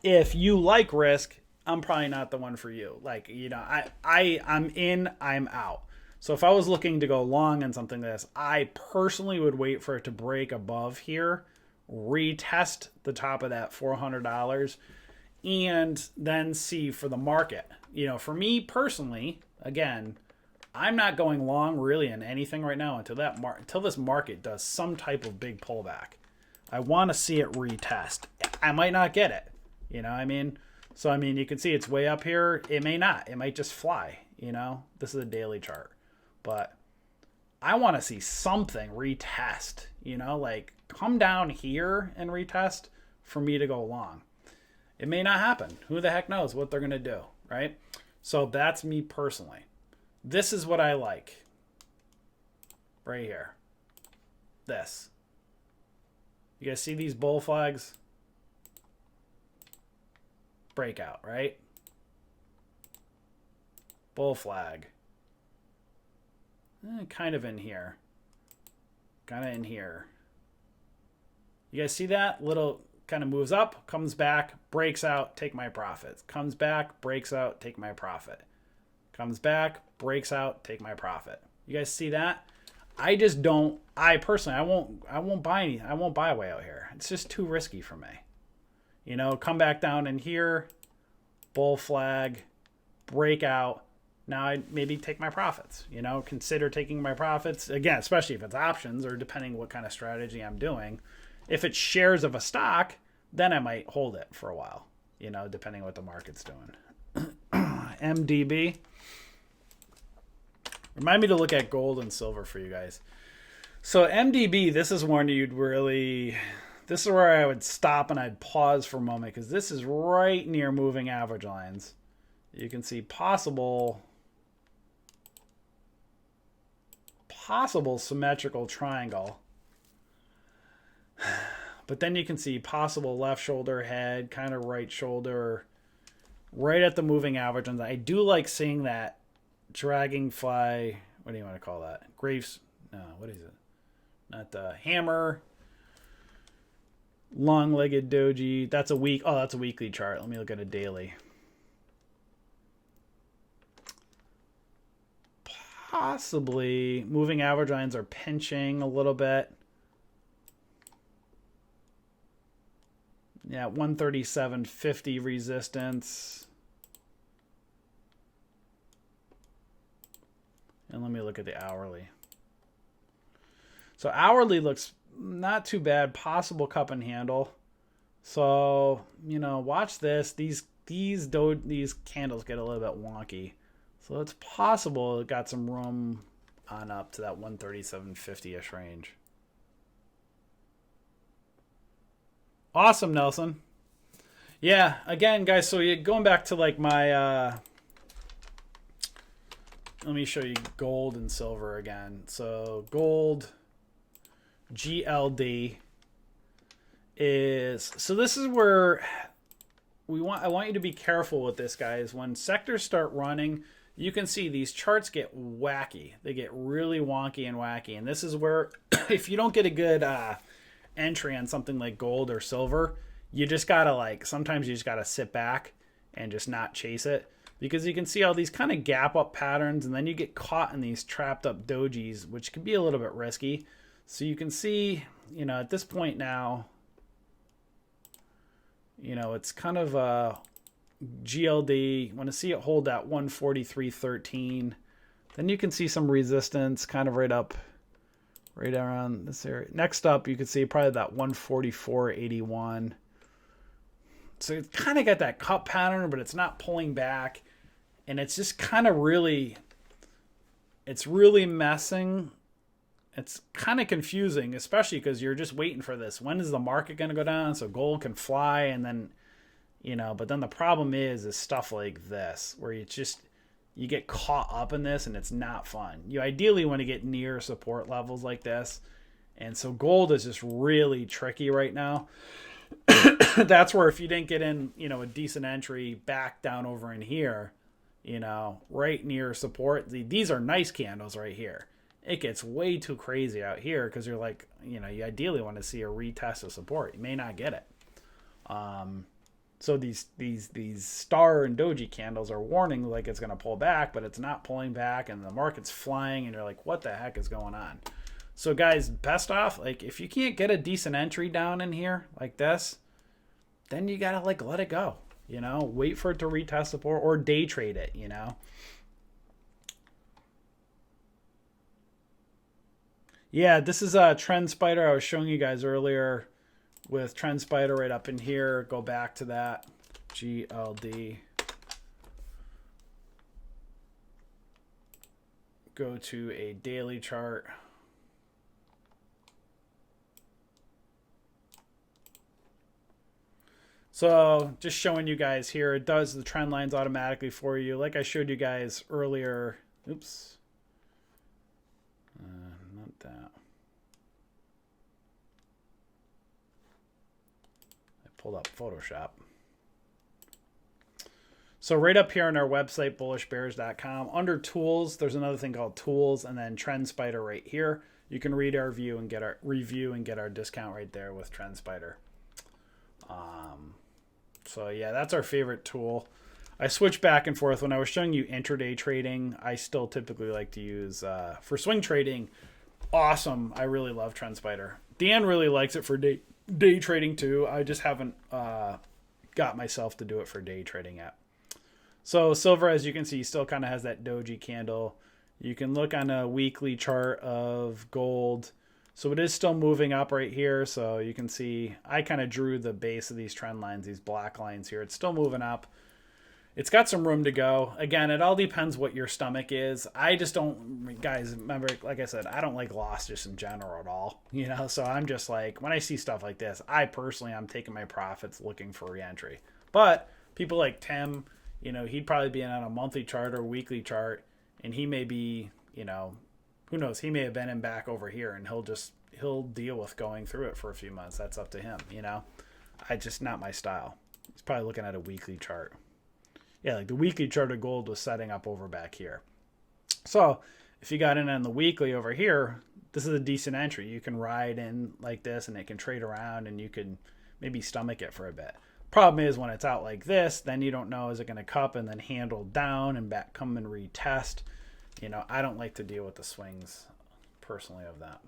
if you like risk, I'm probably not the one for you. Like, you know, I'm in, I'm out. So if I was looking to go long on something like this, I personally would wait for it to break above here, retest the top of that $400, and then see for the market. You know, for me personally, again, I'm not going long really in anything right now until this market does some type of big pullback. I want to see it retest. I might not get it. You know what I mean? So, I mean, you can see it's way up here. It may not. It might just fly, you know? This is a daily chart. But I want to see something retest, you know? Like, come down here and retest for me to go long. It may not happen. Who the heck knows what they're going to do, right? So that's me personally. This is what I like. Right here. This. You guys see these bull flags? Breakout, right? Bull flag. Kind of in here. Kind of in here. You guys see that? Little kind of moves up, comes back, breaks out, take my profits. Comes back, breaks out, take my profit. Comes back, breaks out, take my profit. You guys see that? I just don't, I personally, I won't buy way out here. It's just too risky for me. You know, come back down in here, bull flag, breakout, now I maybe take my profits, you know, consider taking my profits again, especially if it's options or depending what kind of strategy I'm doing. If it's shares of a stock, then I might hold it for a while, you know, depending on what the market's doing. MDB. Remind me to look at gold and silver for you guys. So MDB, this is one you'd really, this is where I would stop and I'd pause for a moment because this is right near moving average lines. You can see possible symmetrical triangle. But then you can see possible left shoulder head, kind of right shoulder, right at the moving average. And I do like seeing that dragonfly, what do you want to call that? Graves, no, what is it? Not the hammer, long-legged doji. That's a week. Oh, that's a weekly chart. Let me look at a daily. Possibly moving average lines are pinching a little bit. Yeah, 137.50 resistance. And let me look at the hourly. So hourly looks not too bad. Possible cup and handle. So, you know, watch this. These candles get a little bit wonky. So it's possible it got some room on up to that 137.50-ish range. Awesome, Nelson. Yeah, again, guys, so you're going back to like my... let me show you gold and silver again. So gold, GLD is... So this is where I want you to be careful with this, guys. When sectors start running, you can see these charts get wacky. They get really wonky and wacky. And this is where if you don't get a good entry on something like gold or silver, you just got to like, sometimes you just got to sit back and just not chase it. Because you can see all these kind of gap up patterns, and then you get caught in these trapped up dojis, which can be a little bit risky. So you can see, you know, at this point now, you know, it's kind of a GLD. Want to see it hold that 143.13. Then you can see some resistance kind of right up, right around this area. Next up, you can see probably that 144.81. So it's kind of got that cup pattern, but it's not pulling back. And it's just kind of really, it's really messing. It's kind of confusing, especially because you're just waiting for this. When is the market going to go down so gold can fly? And then, you know, but then the problem is stuff like this, where you get caught up in this and it's not fun. You ideally want to get near support levels like this. And so gold is just really tricky right now. That's where if you didn't get in, you know, a decent entry back down over in here, you know, right near support. These are nice candles right here. It gets way too crazy out here because you're like, you know, you ideally want to see a retest of support. You may not get it. So these star and doji candles are warning like it's going to pull back, but it's not pulling back, and the market's flying, and you're like, what the heck is going on? So guys, best off, like if you can't get a decent entry down in here like this, then you got to like let it go, you know, wait for it to retest support or day trade it, you know. Yeah, this is a Trend Spider I was showing you guys earlier with Trend Spider right up in here. Go back to that GLD. Go to a daily chart. So just showing you guys here, it does the trend lines automatically for you. Like I showed you guys earlier. Oops. Not that. I pulled up Photoshop. So right up here on our website, bullishbears.com, under tools, there's another thing called tools, and then Trend Spider right here. You can read our review and get our discount right there with Trend Spider. So yeah, that's our favorite tool. I switch back and forth. When I was showing you intraday trading, I still typically like to use, for swing trading, awesome. I really love Trend Spider. Dan really likes it for day trading too. I just haven't got myself to do it for day trading yet. So silver, as you can see, still kind of has that doji candle. You can look on a weekly chart of gold. So it is still moving up right here. So you can see I kind of drew the base of these trend lines, these black lines here. It's still moving up. It's got some room to go. Again, it all depends what your stomach is. I just don't, guys, remember, like I said, I don't like loss just in general at all. You know, so I'm just like, when I see stuff like this, I personally, I'm taking my profits looking for reentry. But people like Tim, you know, he'd probably be on a monthly chart or weekly chart, and he may be, you know, who knows, he may have been in back over here, and he'll deal with going through it for a few months. That's up to him, you know. I just, not my style. He's probably looking at a weekly chart. Yeah, like the weekly chart of gold was setting up over back here. So if you got in on the weekly over here, this is a decent entry. You can ride in like this, and it can trade around, and you can maybe stomach it for a bit. Problem is, when it's out like this, then you don't know, is it going to cup and then handle down and back, come and retest. You know, I don't like to deal with the swings personally of that.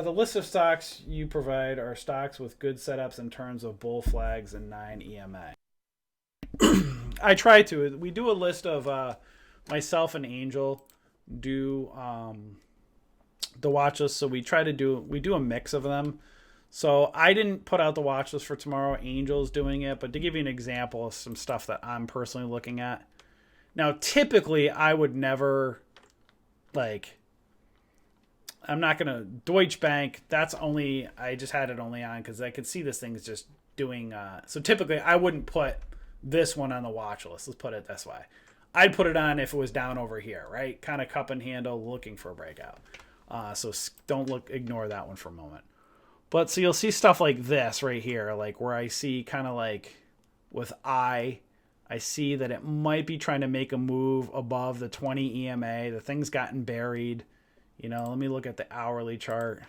The list of stocks you provide are stocks with good setups in terms of bull flags and 9 EMA. I try to. We do a list of myself and Angel do the watch list, so we do a mix of them. So I didn't put out the watch list for tomorrow. Angel's doing it, but to give you an example of some stuff that I'm personally looking at. Now, typically, I would never like. I'm not going to Deutsche Bank. That's only, I just had it only on because I could see this thing's just doing. So typically I wouldn't put this one on the watch list. Let's put it this way. I'd put it on if it was down over here, right? Kind of cup and handle looking for a breakout. So don't ignore that one for a moment. But so you'll see stuff like this right here, like where I see kind of like with I see that it might be trying to make a move above the 20 EMA. The thing's gotten buried. You know, let me look at the hourly chart.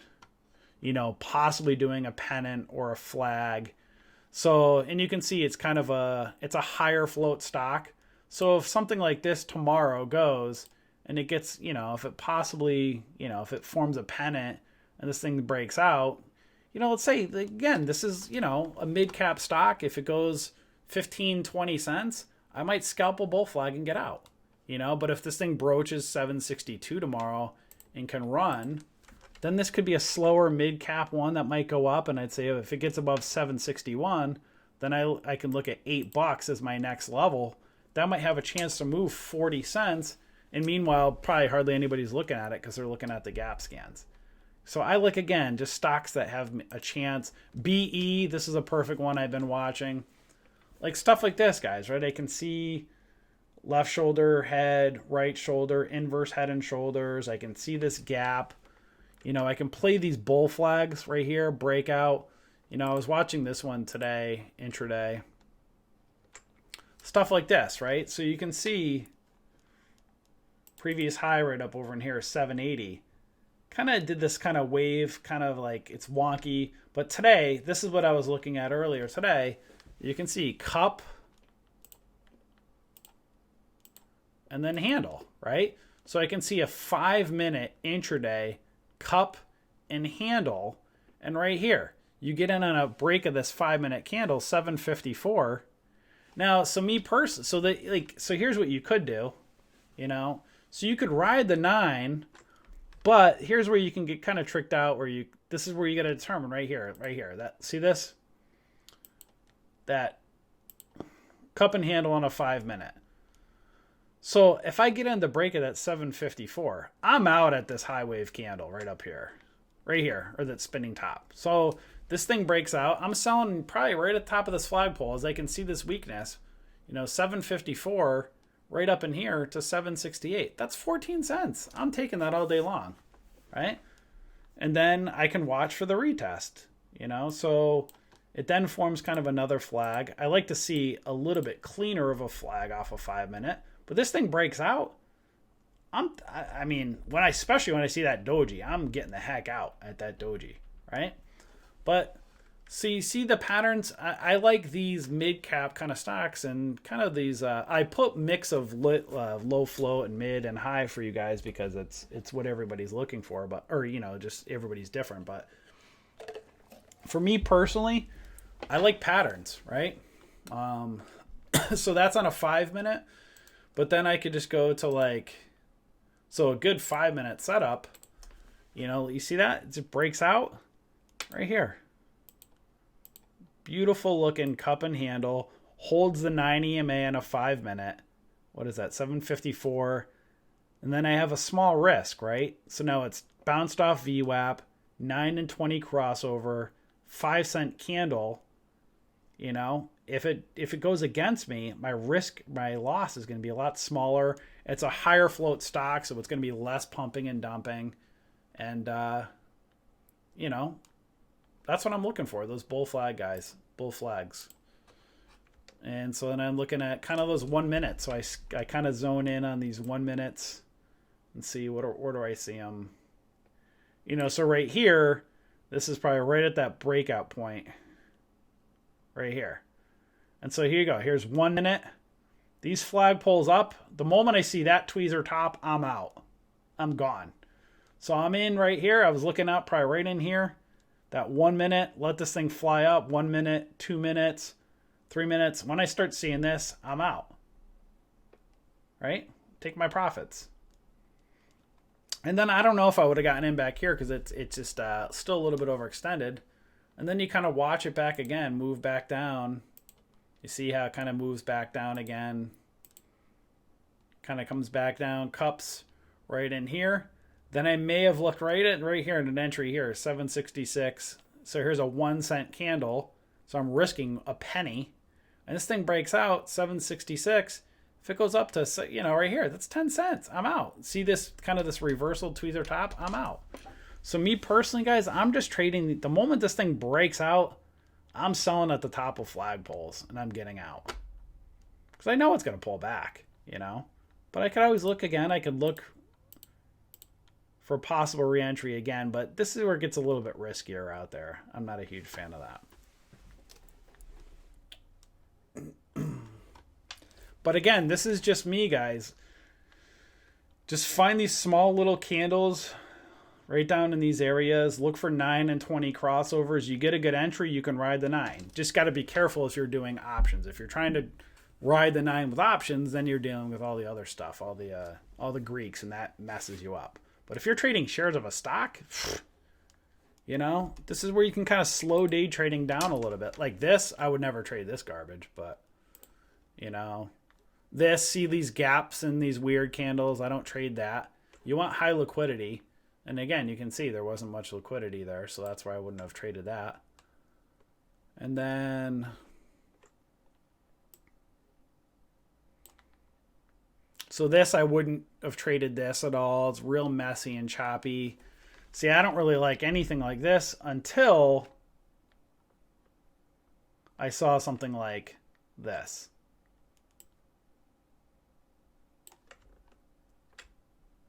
You know, possibly doing a pennant or a flag. So, and you can see it's kind of it's a higher float stock. So if something like this tomorrow goes and it gets, you know, if it possibly, you know, if it forms a pennant and this thing breaks out, you know, let's say, again, this is, you know, a mid-cap stock. If it goes 15, 20 cents, I might scalp a bull flag and get out, you know. But if this thing broaches 762 tomorrow and can run, then this could be a slower mid-cap one that might go up. And I'd say if it gets above 761, then I can look at $8 as my next level. That might have a chance to move 40 cents. And meanwhile, probably hardly anybody's looking at it because they're looking at the gap scans. So I look, again, just stocks that have a chance. BE, this is a perfect one I've been watching. Like stuff like this, guys, right? I can see left shoulder, head, right shoulder, inverse head and shoulders. I can see this gap. You know, I can play these bull flags right here, breakout. You know, I was watching this one today, intraday. Stuff like this, right? So you can see previous high right up over in here, 780. Kind of did this kind of wave, kind of like it's wonky. But today, this is what I was looking at earlier today. You can see cup and then handle, right? So I can see a 5-minute intraday cup and handle. And right here, you get in on a break of this 5-minute candle, 754. Now, so me personally, so here's what you could do, you know. So you could ride the 9, but here's where you can get kind of tricked out where this is where you got to determine right here. See this? That cup and handle on a 5-minute. So if I get in the break of that 754, I'm out at this high wave candle right up here, or that spinning top. So this thing breaks out. I'm selling probably right at the top of this flagpole as I can see this weakness, you know, 754 right up in here to 768. That's 14 cents. I'm taking that all day long, right? And then I can watch for the retest, you know, so it then forms kind of another flag. I like to see a little bit cleaner of a flag off a 5-minute. But this thing breaks out. I mean, especially when I see that doji, I'm getting the heck out at that doji, right? But so you see the patterns. I like these mid-cap kind of stocks and kind of these. I put mix of low float and mid and high for you guys because it's what everybody's looking for. But you know, just everybody's different. But For me personally, I like patterns, right? So that's on a 5 minute, but then I could just go to like, so a good 5 minute setup, you know, you see that? It breaks out right here. Beautiful looking cup and handle, holds the 9 EMA in a 5 minute. What is that? 754. And then I have a small risk, right? So now it's bounced off VWAP, 9 and 20 crossover, 5-cent candle. You know, if it goes against me, my loss is going to be a lot smaller. It's a higher float stock, so it's going to be less pumping and dumping. And, you know, that's what I'm looking for, those bull flag guys, bull flags. And so then I'm looking at kind of those 1 minute. So I kind of zone in on these 1 minutes and see where do I see them. You know, so right here, this is probably right at that breakout point. Right here. And so here you go. Here's 1 minute. These flag pulls up. The moment I see that tweezer top, I'm out. I'm gone. So I'm in right here. I was looking up probably right in here. That 1 minute. Let this thing fly up. 1 minute, 2 minutes, 3 minutes. When I start seeing this, I'm out. Right? Take my profits. And then I don't know if I would have gotten in back here because it's just still a little bit overextended. And then you kind of watch it back again, move back down. You see how it kind of moves back down again. Kind of comes back down, cups right in here. Then I may have looked right here in an entry here, 766. So here's a 1 cent candle. So I'm risking a penny. And this thing breaks out, 766. If it goes up to, you know, right here, that's 10 cents. I'm out. See this kind of this reversal tweezer top? I'm out. So me personally, guys, I'm just trading. The moment this thing breaks out, I'm selling at the top of flagpoles, and I'm getting out. Because I know it's going to pull back, you know. But I could always look again. I could look for possible reentry again. But this is where it gets a little bit riskier out there. I'm not a huge fan of that. But again, this is just me, guys. Just find these small little candles right down in these areas. Look for 9 and 20 crossovers. You get a good entry, you can ride the 9. Just got to be careful if you're doing options. If you're trying to ride the 9 with options, then you're dealing with all the other stuff, all the Greeks, and that messes you up. But if you're trading shares of a stock, you know, this is where you can kind of slow day trading down a little bit. Like this, I would never trade this garbage, but, you know, see these gaps in these weird candles. I don't trade that. You want high liquidity. And again, you can see there wasn't much liquidity there, so that's why I wouldn't have traded that. And then so this, I wouldn't have traded this at all. It's real messy and choppy. See, I don't really like anything like this until I saw something like this.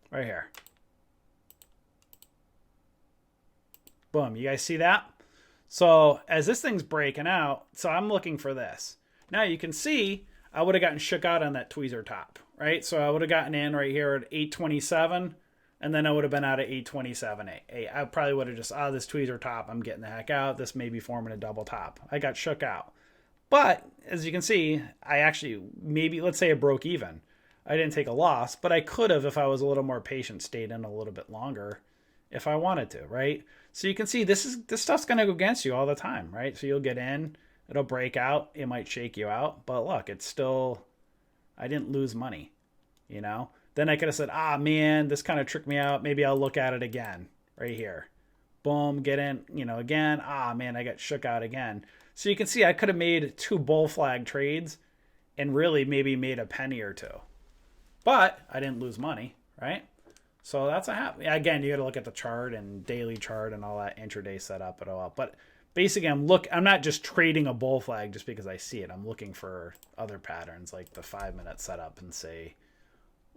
Right here. Boom, you guys see that? So as this thing's breaking out, so I'm looking for this. Now you can see I would have gotten shook out on that tweezer top, right? So I would have gotten in right here at 827, and then I would have been out at 827. I probably would have just, this tweezer top, I'm getting the heck out. This may be forming a double top. I got shook out. But as you can see, I actually, maybe, let's say I broke even. I didn't take a loss, but I could have, if I was a little more patient, stayed in a little bit longer if I wanted to, right? So you can see this stuff's going to go against you all the time, right? So you'll get in, it'll break out, it might shake you out, but look, it's still, I didn't lose money, you know? Then I could have said, man, this kind of tricked me out. Maybe I'll look at it again right here. Boom, get in, you know, again. Man, I got shook out again. So you can see I could have made 2 bull flag trades and really maybe made a penny or 2. But I didn't lose money, right? So that's again, you got to look at the chart and daily chart and all that intraday setup and all. But basically, I'm not just trading a bull flag just because I see it. I'm looking for other patterns like the 5-minute setup and say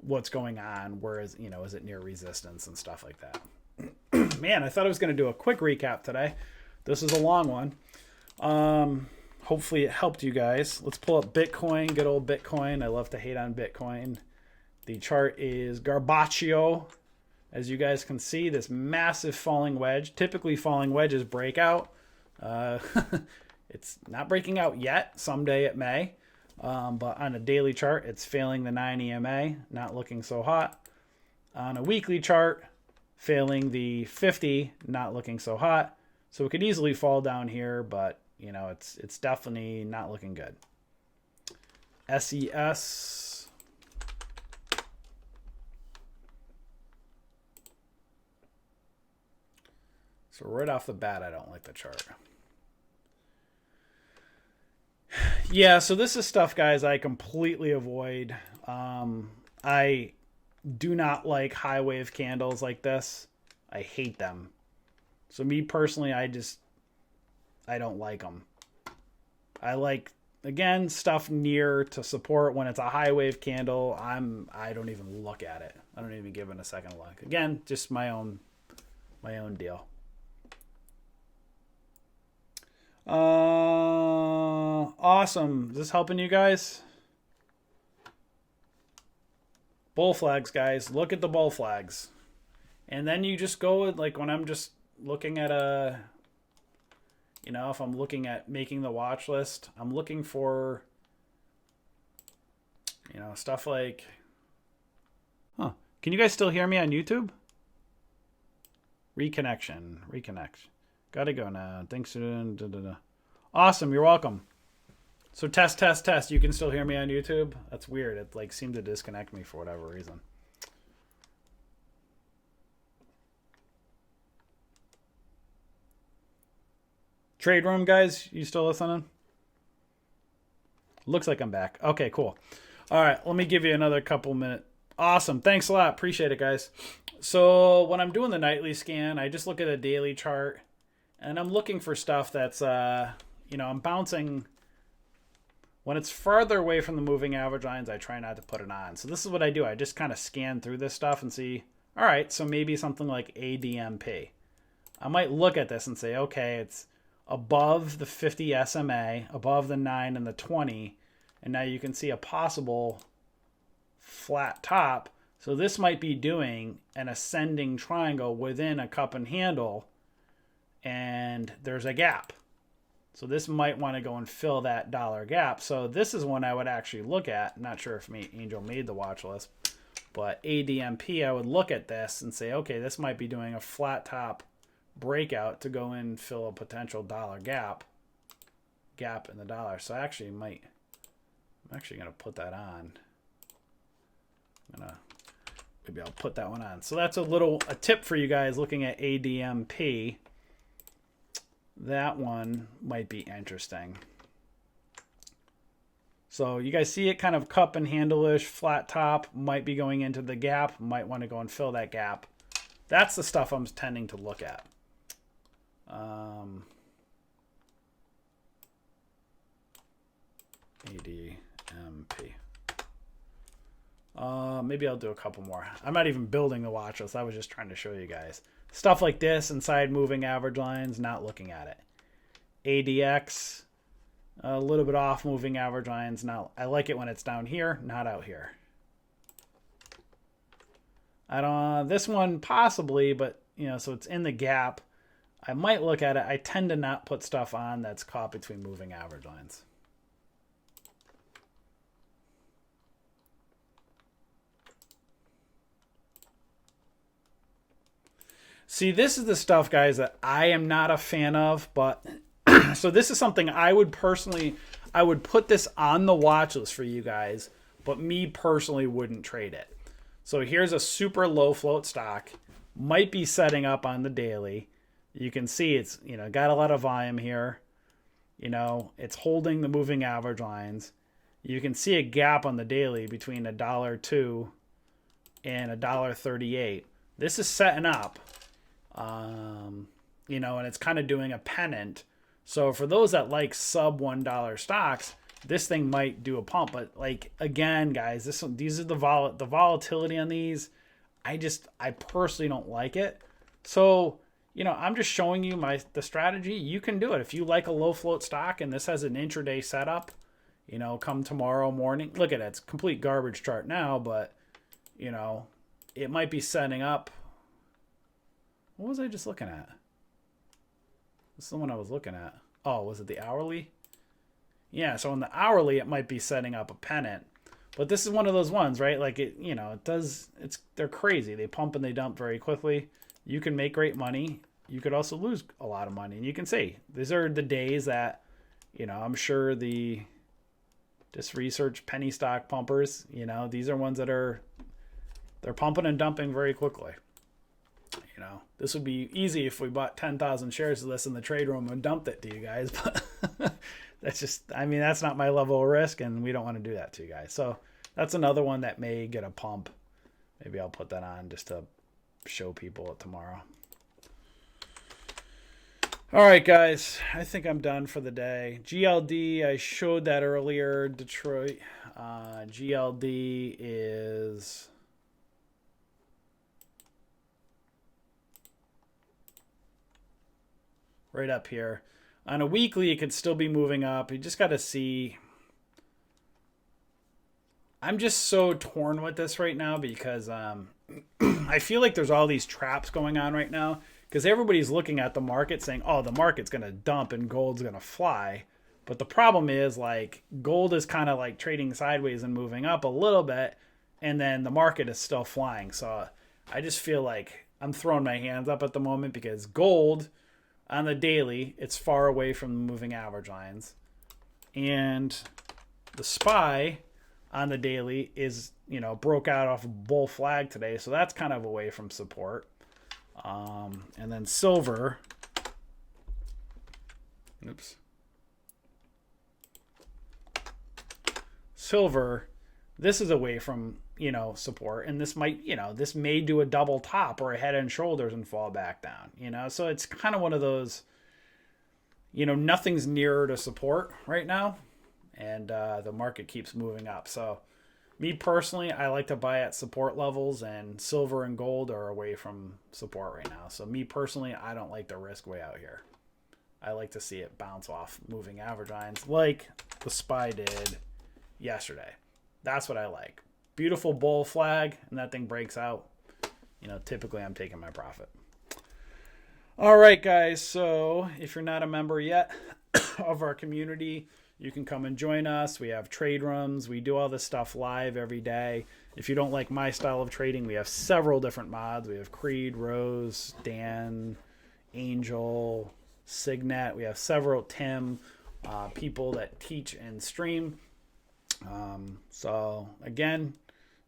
what's going on. Where is, you know, is it near resistance and stuff like that. Man, I thought I was going to do a quick recap today. This is a long one. Hopefully it helped you guys. Let's pull up Bitcoin, good old Bitcoin. I love to hate on Bitcoin. The chart is Garbaccio. As you guys can see, this massive falling wedge. Typically falling wedges break out. Uh, it's not breaking out yet. Someday it may. But on a daily chart, it's failing the 9 EMA, not looking so hot. On a weekly chart, failing the 50, not looking so hot. So it could easily fall down here, but you know, it's definitely not looking good. SES. So right off the bat, I don't like the chart. Yeah, so this is stuff, guys, I completely avoid. I do not like high wave candles like this. I hate them. So me personally, I don't like them. I like, again, stuff near to support. When it's a high wave candle, I don't even look at it. I don't even give it a second look. Again, just my own deal. Awesome. Is this helping you guys? Bull flags, guys. Look at the bull flags. And then you just go with, like, when I'm just looking at you know, if I'm looking at making the watch list, I'm looking for, you know, stuff like, huh. Can you guys still hear me on YouTube? Reconnect. Gotta go now. Thanks. Awesome. You're welcome. So test. You can still hear me on YouTube? That's weird. It like seemed to disconnect me for whatever reason. Trade room, guys, you still listening? Looks like I'm back. Okay, cool. All right, let me give you another couple minutes. Awesome. Thanks a lot. Appreciate it, guys. So when I'm doing the nightly scan, I just look at a daily chart, and I'm looking for stuff that's, you know, I'm bouncing. When it's farther away from the moving average lines, I try not to put it on. So this is what I do. I just kind of scan through this stuff and see, all right, so maybe something like ADMP. I might look at this and say, okay, it's above the 50 SMA, above the 9 and the 20, and now you can see a possible flat top. So this might be doing an ascending triangle within a cup and handle, and there's a gap. So this might want to go and fill that dollar gap. So this is one I would actually look at. Not sure if Angel made the watch list, but ADMP, I would look at this and say, okay, this might be doing a flat top breakout to go in and fill a potential dollar gap in the dollar. So I'm actually going to put that on. Maybe I'll put that one on. So that's a tip for you guys looking at ADMP. That one might be interesting. So you guys see it kind of cup and handle-ish, flat top, might be going into the gap, might want to go and fill that gap. That's the stuff I'm tending to look at. ADMP. Maybe I'll do a couple more. I'm not even building the watch list. I was just trying to show you guys. Stuff like this inside moving average lines, not looking at it. ADX, a little bit off moving average lines. Now, I like it when it's down here, not out here. This one possibly, but, you know, so it's in the gap. I might look at it. I tend to not put stuff on that's caught between moving average lines. See, this is the stuff, guys, that I am not a fan of, but so this is something I would put this on the watch list for you guys, but me personally wouldn't trade it. So here's a super low float stock, might be setting up on the daily. You can see it's, you know, got a lot of volume here. You know, it's holding the moving average lines. You can see a gap on the daily between $1.02 and $1.38. This is setting up. You know, and it's kind of doing a pennant. So for those that like sub $1 stocks, this thing might do a pump. But like, again, guys, these are the volatility on these. I personally don't like it. So, you know, I'm just showing you the strategy. You can do it. If you like a low float stock and this has an intraday setup, you know, come tomorrow morning, look at it. It's a complete garbage chart now, but you know, it might be setting up. What was I just looking at? This is the one I was looking at. Oh, was it the hourly? Yeah, so on the hourly, it might be setting up a pennant. But this is one of those ones, right? Like they're crazy. They pump and they dump very quickly. You can make great money. You could also lose a lot of money. And you can see, these are the days that, I'm sure just research penny stock pumpers, these are ones that they're pumping and dumping very quickly. This would be easy if we bought 10,000 shares of this in the trade room and dumped it to you guys, but that's not my level of risk, and we don't want to do that to you guys. So that's another one that may get a pump. Maybe I'll put that on just to show people it tomorrow. All right, guys, I think I'm done for the day. GLD, I showed that earlier. Detroit, GLD is right up here. On a weekly, it could still be moving up. You just got to see. I'm just so torn with this right now because I feel like there's all these traps going on right now because everybody's looking at the market saying, oh, the market's going to dump and gold's going to fly. But the problem is, like, gold is kind of like trading sideways and moving up a little bit, and then the market is still flying. So I just feel like I'm throwing my hands up at the moment because gold on the daily, it's far away from the moving average lines. And the SPY on the daily is, broke out off a bull flag today. So that's kind of away from support. And then silver. Silver, this is away from, support. And this might, this may do a double top or a head and shoulders and fall back down, So it's kind of one of those, nothing's nearer to support right now. And the market keeps moving up. So me personally, I like to buy at support levels, and silver and gold are away from support right now. So me personally, I don't like the risk way out here. I like to see it bounce off moving average lines like the SPY did yesterday. That's what I like. Beautiful bull flag, and that thing breaks out. Typically I'm taking my profit. All right, guys. So if you're not a member yet of our community, you can come and join us. We have trade rooms. We do all this stuff live every day. If you don't like my style of trading, we have several different mods. We have Creed, Rose, Dan, Angel, Signet. We have several Tim people that teach and stream. So again,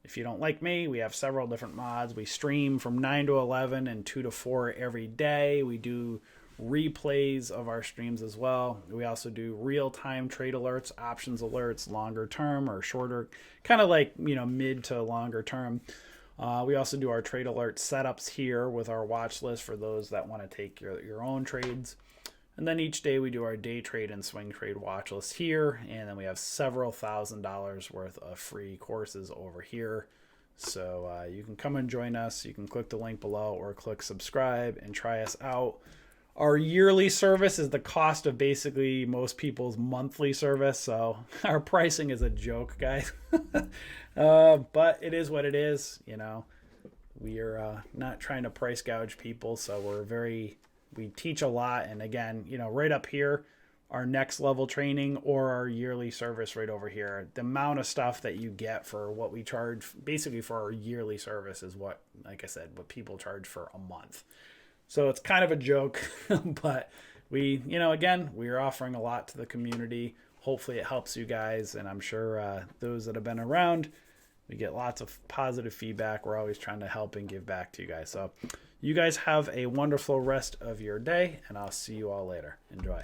if you don't like me, we have several different mods. We stream from 9 to 11 and 2 to 4 every day. We do replays of our streams as well. We also do real-time trade alerts, options alerts, longer term or shorter, kind of like, mid to longer term. We also do our trade alert setups here with our watch list for those that want to take your own trades. And then each day we do our day trade and swing trade watch list here. And then we have several $1,000s worth of free courses over here. So you can come and join us. You can click the link below or click subscribe and try us out. Our yearly service is the cost of basically most people's monthly service. So our pricing is a joke, guys. But it is what it is. We are not trying to price gouge people. So we teach a lot. And again, right up here, our next level training or our yearly service right over here, the amount of stuff that you get for what we charge basically for our yearly service is what, like I said, what people charge for a month. So it's kind of a joke, but again, we are offering a lot to the community. Hopefully it helps you guys. And I'm sure those that have been around, we get lots of positive feedback. We're always trying to help and give back to you guys. So you guys have a wonderful rest of your day, and I'll see you all later. Enjoy.